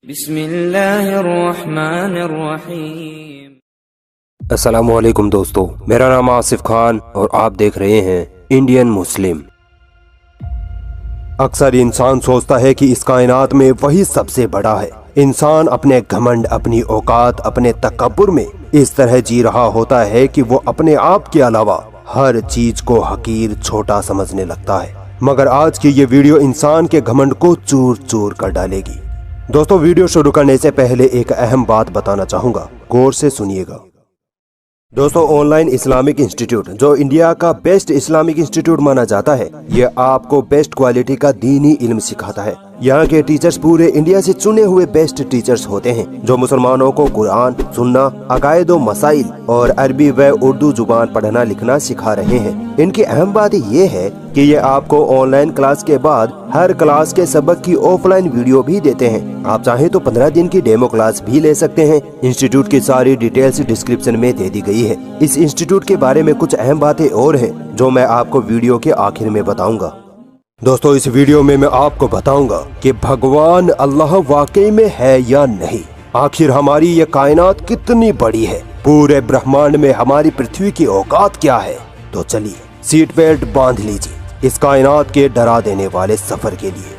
बिस्मिल्लाहिर्रहमानिर्रहीम। अस्सलामुअलैकुम दोस्तों, मेरा नाम आसिफ खान और आप देख रहे हैं इंडियन मुस्लिम। अक्सर इंसान सोचता है कि इस कायनात में वही सबसे बड़ा है। इंसान अपने घमंड, अपनी औकात, अपने तकब्बुर में इस तरह जी रहा होता है कि वो अपने आप के अलावा हर चीज को हकीर, छोटा समझने लगता है। मगर आज की ये वीडियो इंसान के घमंड को चूर चूर कर डालेगी। दोस्तों, वीडियो शुरू करने से पहले एक अहम बात बताना चाहूंगा, गौर से सुनिएगा। दोस्तों, ऑनलाइन इस्लामिक इंस्टीट्यूट जो इंडिया का बेस्ट इस्लामिक इंस्टीट्यूट माना जाता है, ये आपको बेस्ट क्वालिटी का दीनी इल्म सिखाता है। यहाँ के टीचर्स पूरे इंडिया से चुने हुए बेस्ट टीचर्स होते हैं जो मुसलमानों को कुरान, सुन्ना, अकायद व मसाइल और अरबी व उर्दू जुबान पढ़ना लिखना सिखा रहे हैं। इनकी अहम बात ये है कि ये आपको ऑनलाइन क्लास के बाद हर क्लास के सबक की ऑफलाइन वीडियो भी देते हैं। आप चाहें तो 15 दिन की डेमो क्लास भी ले सकते हैं। इंस्टीट्यूट की सारी डिटेल्स डिस्क्रिप्शन में दे दी गई है। इस इंस्टीट्यूट के बारे में कुछ अहम बातें और हैं जो मैं आपको वीडियो के आखिर में बताऊंगा। दोस्तों, इस वीडियो में मैं आपको बताऊंगा कि भगवान अल्लाह वाकई में है या नहीं। आखिर हमारी ये कायनात कितनी बड़ी है, पूरे ब्रह्मांड में हमारी पृथ्वी की औकात क्या है। तो चलिए सीट बेल्ट बांध लीजिए इस कायनात के डरा देने वाले सफर के लिए।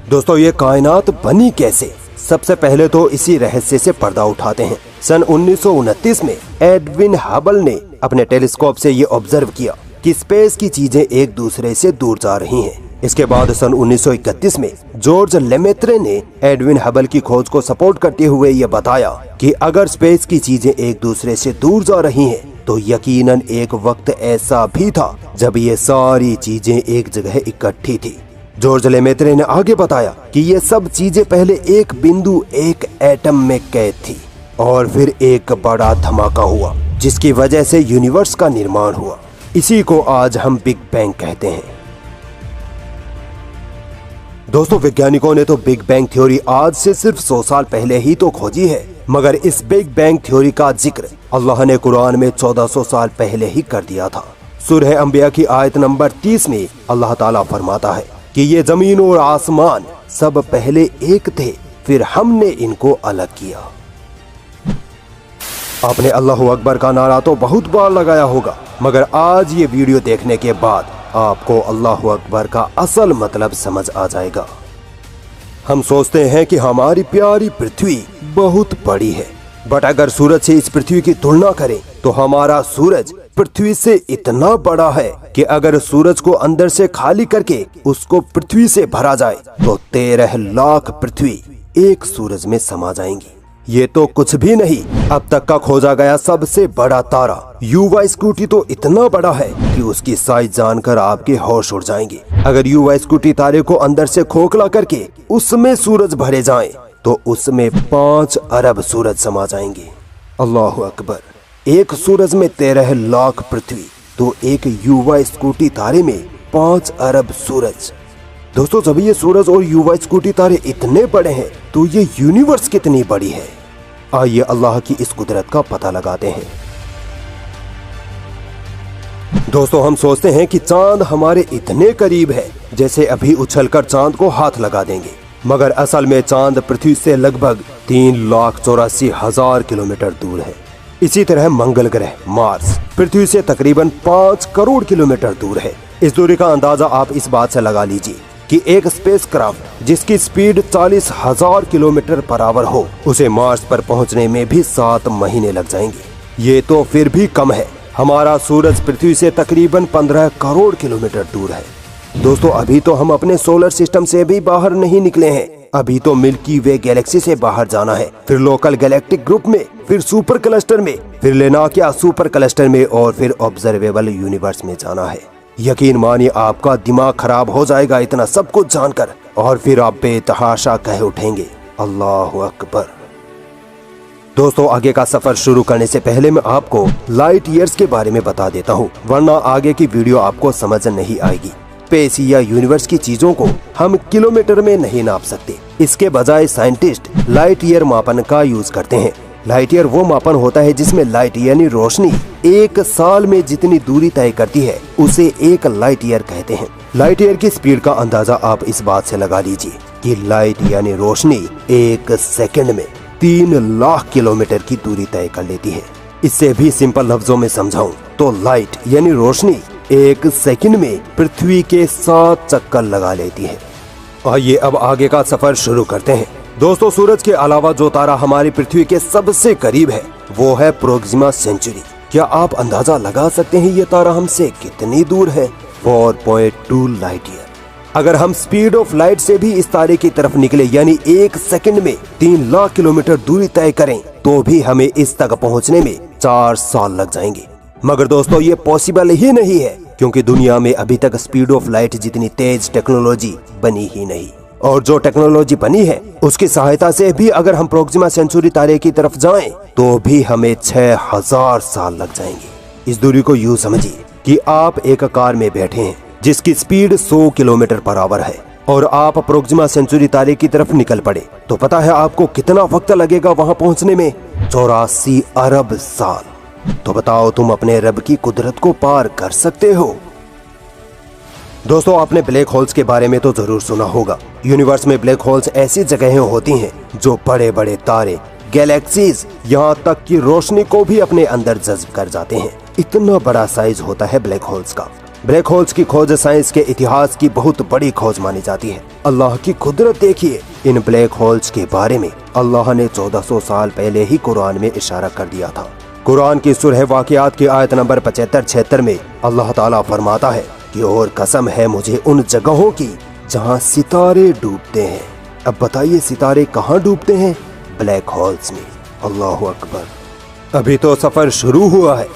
दोस्तों, ये कायनात बनी कैसे? सबसे पहले तो इसी रहस्य से पर्दा उठाते हैं। सन 1929 में एडविन हबल ने अपने टेलीस्कोप से ये ऑब्जर्व किया कि स्पेस की चीजें एक दूसरे से दूर जा रही हैं। इसके बाद सन 1931 में जॉर्ज लेमेत्रे ने एडविन हबल की खोज को सपोर्ट करते हुए ये बताया कि अगर स्पेस की चीजें एक दूसरे से दूर जा रही हैं, तो यकीनन एक वक्त ऐसा भी था जब ये सारी चीजें एक जगह इकट्ठी थी। जॉर्ज लेमेत्रे ने आगे बताया कि ये सब चीजें पहले एक बिंदु, एक एटम में कैद थी और फिर एक बड़ा धमाका हुआ जिसकी वजह से यूनिवर्स का निर्माण हुआ। इसी को आज हम बिग बैंग कहते हैं। दोस्तों, वैज्ञानिकों ने तो बिग बैंग थ्योरी आज से सिर्फ 100 साल पहले ही तो खोजी है, मगर इस बिग बैंग थ्योरी का जिक्र अल्लाह ने कुरान में 1400 साल पहले ही कर दिया था। सूरह अंबिया की आयत नंबर 30 में अल्लाह ताला फरमाता है कि ये जमीन और आसमान सब पहले एक थे, फिर हमने इनको अलग किया। आपने अल्लाह अकबर का नारा तो बहुत बार लगाया होगा, मगर आज ये वीडियो देखने के बाद आपको अल्लाह अकबर का असल मतलब समझ आ जाएगा। हम सोचते हैं कि हमारी प्यारी पृथ्वी बहुत बड़ी है, बट अगर सूरज से इस पृथ्वी की तुलना करें तो हमारा सूरज पृथ्वी से इतना बड़ा है कि अगर सूरज को अंदर से खाली करके उसको पृथ्वी से भरा जाए तो 13 लाख पृथ्वी एक सूरज में समा जाएंगी। ये तो कुछ भी नहीं, अब तक का खोजा गया सबसे बड़ा तारा युवा स्कूटी तो इतना बड़ा है कि उसकी साइज जानकर आपके होश उड़ जाएंगे। अगर युवा स्कूटी तारे को अंदर से खोखला करके उसमें सूरज भरे जाएं तो उसमें 5 अरब सूरज समा जाएंगे। अल्लाह अकबर। एक सूरज में 13 लाख पृथ्वी, तो एक युवा स्कूटी तारे में 5 अरब सूरज। दोस्तों, जब ये सूरज और युवा स्कूटी तारे इतने बड़े हैं तो ये यूनिवर्स कितनी बड़ी है। आइए अल्लाह की इस कुदरत का पता लगाते हैं। दोस्तों, हम सोचते हैं कि चांद हमारे इतने करीब है जैसे अभी उछलकर चांद को हाथ लगा देंगे, मगर असल में चांद पृथ्वी से लगभग 3,84,000 किलोमीटर दूर है। इसी तरह मंगल ग्रह मार्स पृथ्वी से तकरीबन 5 करोड़ किलोमीटर दूर है। इस दूरी का अंदाजा आप इस बात से लगा लीजिए कि एक स्पेसक्राफ्ट जिसकी स्पीड 40,000 किलोमीटर पर आवर हो, उसे मार्स पर पहुंचने में भी 7 महीने लग जाएंगे। ये तो फिर भी कम है। हमारा सूरज पृथ्वी से तकरीबन 15 करोड़ किलोमीटर दूर है। दोस्तों, अभी तो हम अपने सोलर सिस्टम से भी बाहर नहीं निकले हैं। अभी तो मिल्की वे गैलेक्सी से बाहर जाना है, फिर लोकल गैलेक्टिक ग्रुप में, फिर सुपर क्लस्टर में, फिर लेनाकिया सुपर क्लस्टर में और फिर ऑब्जर्वेबल यूनिवर्स में जाना है। यकीन मानिए आपका दिमाग खराब हो जाएगा इतना सब कुछ जानकर, और फिर आप बेतहाशा कह उठेंगे अल्लाह अकबर। दोस्तों, आगे का सफर शुरू करने से पहले मैं आपको लाइट ईयर्स के बारे में बता देता हूँ, वरना आगे की वीडियो आपको समझ नहीं आएगी। स्पेस या यूनिवर्स की चीजों को हम किलोमीटर में नहीं नाप सकते। इसके बजाय साइंटिस्ट लाइट ईयर मापन का यूज करते हैं। लाइट ईयर वो मापन होता है जिसमें लाइट यानी रोशनी 1 साल में जितनी दूरी तय करती है उसे 1 लाइट ईयर कहते हैं। लाइट ईयर की स्पीड का अंदाजा आप इस बात से लगा लीजिए कि लाइट यानी रोशनी 1 सेकंड में 3 लाख किलोमीटर की दूरी तय कर लेती है। इससे भी सिंपल लफ्जों में समझाऊं तो लाइट यानी रोशनी 1 सेकंड में पृथ्वी के 7 चक्कर लगा लेती है। आइए अब आगे का सफर शुरू करते हैं। दोस्तों, सूरज के अलावा जो तारा हमारी पृथ्वी के सबसे करीब है वो है प्रोक्सिमा सेंचुरी। क्या आप अंदाजा लगा सकते हैं ये तारा हमसे कितनी दूर है? 4.2 लाइट ईयर। अगर हम स्पीड ऑफ लाइट से भी इस तारे की तरफ निकले यानी 1 सेकंड में 3 लाख किलोमीटर दूरी तय करें तो भी हमें इस तक पहुंचने में 4 साल लग जाएंगे। मगर दोस्तों, ये पॉसिबल ही नहीं है क्योंकि दुनिया में अभी तक स्पीड ऑफ लाइट जितनी तेज टेक्नोलॉजी बनी ही नहीं। और जो टेक्नोलॉजी बनी है उसकी सहायता से भी अगर हम प्रोक्सिमा सेंचुरी तारे की तरफ जाएं तो भी हमें 6000 साल लग जाएंगे। इस दूरी को यूं समझिए कि आप एक कार में बैठे हैं जिसकी स्पीड 100 किलोमीटर पर आवर है और आप प्रोक्सिमा सेंचुरी तारे की तरफ निकल पड़े तो पता है आपको कितना वक्त लगेगा वहां पहुंचने में? 84 अरब साल। तो बताओ, तुम अपने रब की कुदरत को पार कर सकते हो? दोस्तों, आपने ब्लैक होल्स के बारे में तो जरूर सुना होगा। यूनिवर्स में ब्लैक होल्स ऐसी जगहें होती हैं जो बड़े बड़े तारे, गैलेक्सीज, यहाँ तक कि रोशनी को भी अपने अंदर जज्ब कर जाते हैं। इतना बड़ा साइज होता है ब्लैक होल्स का। ब्लैक होल्स की खोज साइंस के इतिहास की बहुत बड़ी खोज मानी जाती है। अल्लाह की कुदरत देखिए। इन ब्लैक होल्स के बारे में अल्लाह ने 1400 साल पहले ही कुरान में इशारा कर दिया था। कुरान की सूरह वाक़ियात की आयत नंबर 75-76 में अल्लाह ताला फरमाता है कि और कसम है मुझे उन जगहों की जहां सितारे डूबते हैं। अब बताइए, सितारे कहां डूबते हैं? ब्लैक होल्स में। अल्लाहु अकबर। अभी तो सफर शुरू हुआ है।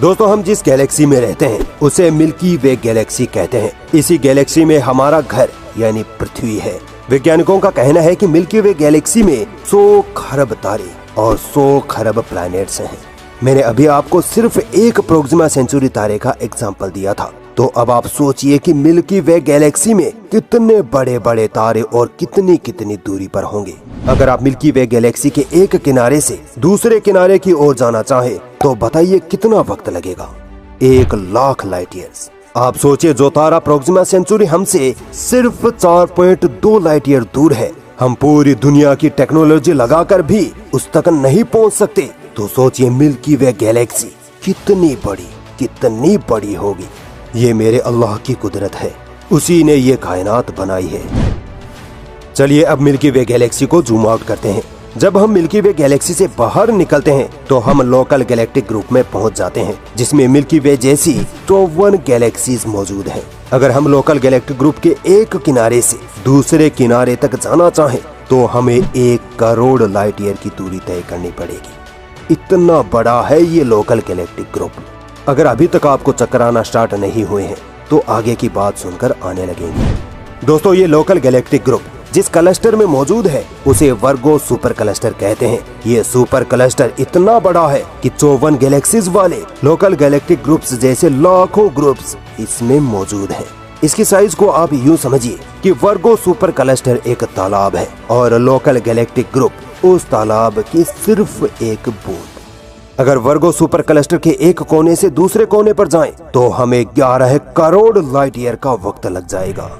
दोस्तों, हम जिस गैलेक्सी में रहते हैं उसे मिल्की वे गैलेक्सी कहते हैं। इसी गैलेक्सी में हमारा घर यानी पृथ्वी है। वैज्ञानिकों का कहना है कि मिल्की वे गैलेक्सी में 100 खरब तारे और 100 खरब प्लैनेट्स हैं। मैंने अभी आपको सिर्फ एक प्रोक्सिमा सेंचुरी तारे का एग्जाम्पल दिया था, तो अब आप सोचिए कि मिल्की वे गैलेक्सी में कितने बड़े बड़े तारे और कितनी कितनी दूरी पर होंगे। अगर आप मिल्की वे गैलेक्सी के एक किनारे से दूसरे किनारे की ओर जाना चाहे तो बताइए कितना वक्त लगेगा? 1 लाख लाइट ईयर्स। आप सोचिए, जो तारा प्रोक्सिमा सेंचुरी हमसे सिर्फ 4.2 लाइट ईयर दूर है, हम पूरी दुनिया की टेक्नोलॉजी लगाकर भी उस तक नहीं पहुंच सकते। तो सोचिए मिल्की वे गैलेक्सी कितनी बड़ी होगी। ये मेरे अल्लाह की कुदरत है, उसी ने ये कायनात बनाई है। चलिए अब मिल्की वे गैलेक्सी को जूम आउट करते हैं। जब हम मिल्की वे गैलेक्सी से बाहर निकलते हैं तो हम लोकल गैलेक्टिक ग्रुप में पहुंच जाते हैं, जिसमें मिल्की वे जैसी 54 गैलेक्सीज मौजूद हैं। अगर हम लोकल गैलेक्टिक ग्रुप के एक किनारे से दूसरे किनारे तक जाना चाहें तो हमें 1 करोड़ लाइट ईयर की दूरी तय करनी पड़ेगी। इतना बड़ा है ये लोकल गैलेक्टिक ग्रुप। अगर अभी तक आपको चक्कर आना स्टार्ट नहीं हुए हैं तो आगे की बात सुनकर आने लगेंगे। दोस्तों, ये लोकल गैलेक्टिक ग्रुप जिस क्लस्टर में मौजूद है उसे वर्गो सुपर क्लस्टर कहते हैं। ये सुपर क्लस्टर इतना बड़ा है कि 54 गैलेक्सीज वाले लोकल गैलेक्टिक ग्रुप्स जैसे लाखों ग्रुप्स इसमें मौजूद हैं। इसकी साइज को आप यूं समझिए कि वर्गो सुपर क्लस्टर एक तालाब है और लोकल गैलेक्टिक ग्रुप उस तालाब की सिर्फ एक बूंद। अगर वर्गो सुपर क्लस्टर के एक कोने से दूसरे कोने पर जाएं तो हमें 11 करोड़ लाइट ईयर का वक्त लग जाएगा।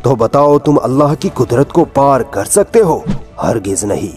तो बताओ, तुम अल्लाह की कुदरत को पार कर सकते हो? हरगिज नहीं।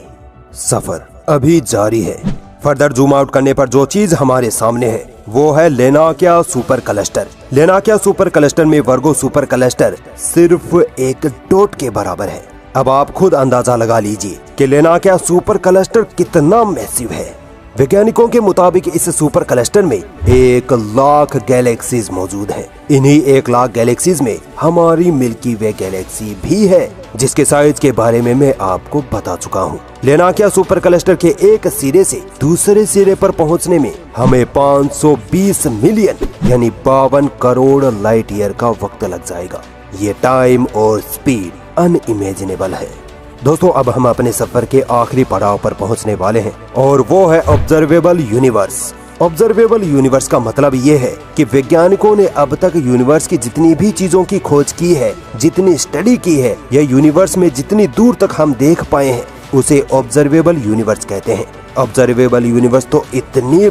सफर अभी जारी है। फर्दर जूम आउट करने पर जो चीज हमारे सामने है वो है लेनाकिया सुपर क्लस्टर। लेनाकिया सुपर क्लस्टर में वर्गो सुपर क्लस्टर सिर्फ एक डॉट के बराबर है। अब आप खुद अंदाजा लगा लीजिए कि लेनाकिया सुपर क्लस्टर कितना मैसिव है। वैज्ञानिकों के मुताबिक इस सुपर क्लस्टर में 1 लाख गैलेक्सीज मौजूद हैं। इन्हीं 1 लाख गैलेक्सीज में हमारी मिल्की वे गैलेक्सी भी है, जिसके साइज के बारे में मैं आपको बता चुका हूँ। लेनाकिया सुपर क्लस्टर के एक सिरे से दूसरे सिरे पर पहुँचने में हमें 520 मिलियन यानी 52 करोड़ लाइट ईयर का वक्त लग जाएगा। ये टाइम और स्पीड अनइमेजिनेबल है। दोस्तों, अब हम अपने सफर के आखिरी पड़ाव पर पहुंचने वाले हैं और वो है ऑब्जर्वेबल यूनिवर्स। ऑब्जर्वेबल यूनिवर्स का मतलब ये है कि वैज्ञानिकों ने अब तक यूनिवर्स की जितनी भी चीजों की खोज की है, जितनी स्टडी की है, या यूनिवर्स में जितनी दूर तक हम देख पाए हैं, उसे ऑब्जर्वेबल यूनिवर्स कहते हैं। ऑब्जर्वेबल यूनिवर्स तो इतनी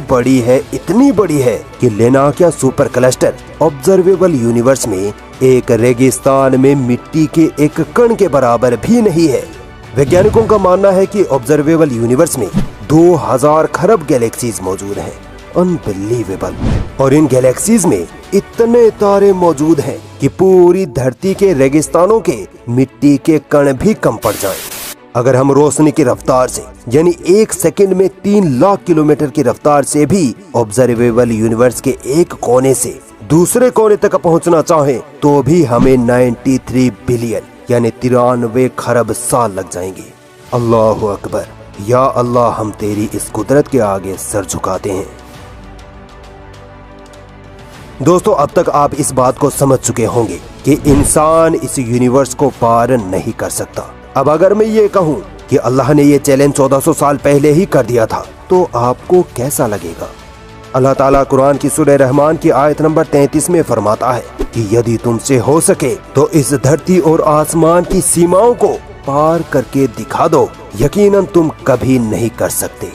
बड़ी है कि लेनाकिया सुपर क्लस्टर ऑब्जर्वेबल यूनिवर्स में एक रेगिस्तान में मिट्टी के एक कण के बराबर भी नहीं है। वैज्ञानिकों का मानना है कि ऑब्जर्वेबल यूनिवर्स में 2000 खरब गैलेक्सीज मौजूद हैं। अनबिलीवेबल। और इन गैलेक्सीज में इतने तारे मौजूद हैं कि पूरी धरती के रेगिस्तानों के मिट्टी के कण भी कम पड़ जाएं। अगर हम रोशनी की रफ्तार से यानी 1 सेकंड में 3 लाख किलोमीटर की रफ्तार से भी ऑब्जर्वेबल यूनिवर्स के एक कोने से दूसरे कोने तक पहुंचना चाहें तो भी हमें 93 बिलियन यानी 93 खरब साल लग जाएंगे। अल्लाह अकबर। या अल्लाह, हम तेरी इस कुदरत के आगे सर झुकाते हैं। दोस्तों, अब तक आप इस बात को समझ चुके होंगे कि इंसान इस यूनिवर्स को पार नहीं कर सकता। अब अगर मैं ये कहूँ कि अल्लाह ने ये चैलेंज 1400 साल पहले ही कर दिया था तो आपको कैसा लगेगा? अल्लाह ताला कुरान की सूरह रहमान की आयत नंबर 33 में फरमाता है कि यदि तुमसे हो सके तो इस धरती और आसमान की सीमाओं को पार करके दिखा दो, यकीनन तुम कभी नहीं कर सकते।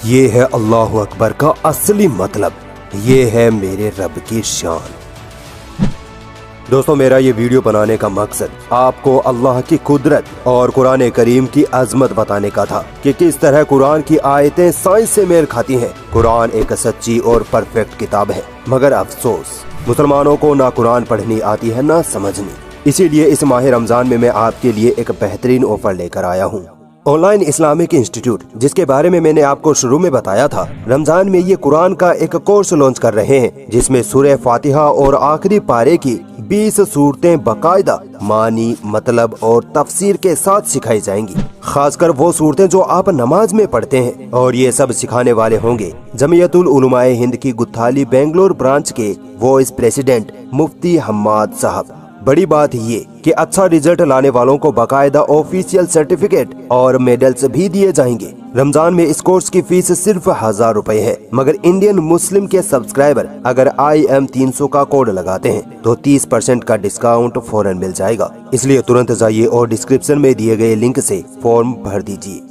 ये है अल्लाह अकबर का असली मतलब, ये है मेरे रब की शान। दोस्तों, मेरा ये वीडियो बनाने का मकसद आपको अल्लाह की कुदरत और कुरान करीम की अजमत बताने का था कि किस तरह कुरान की आयतें साइंस से मेल खाती हैं। कुरान एक सच्ची और परफेक्ट किताब है, मगर अफसोस मुसलमानों को ना कुरान पढ़नी आती है ना समझनी। इसीलिए इस माह रमजान में मैं आपके लिए एक बेहतरीन ऑफर लेकर आया हूँ। ऑनलाइन इस्लामिक इंस्टीट्यूट, जिसके बारे में मैंने आपको शुरू में बताया था, रमजान में ये कुरान का एक कोर्स लॉन्च कर रहे हैं जिसमें सूरह फातिहा और आखिरी पारे की 20 सूरतें बकायदा मानी, मतलब और तफसीर के साथ सिखाई जाएंगी। खासकर वो सूरतें जो आप नमाज में पढ़ते हैं। और ये सब सिखाने वाले होंगे जमीयतुल उलमाए हिंद की गुत्थाली बेंगलोर ब्रांच के वाइस प्रेसिडेंट मुफ्ती हम्माद साहब। बड़ी बात ये कि अच्छा रिजल्ट लाने वालों को बाकायदा ऑफिशियल सर्टिफिकेट और मेडल्स भी दिए जाएंगे। रमजान में इस कोर्स की फीस सिर्फ 1000 रुपए है, मगर इंडियन मुस्लिम के सब्सक्राइबर अगर IM 300 का कोड लगाते हैं तो 30% का डिस्काउंट फौरन मिल जाएगा। इसलिए तुरंत जाइए और डिस्क्रिप्शन में दिए गए लिंक से फॉर्म भर दीजिए।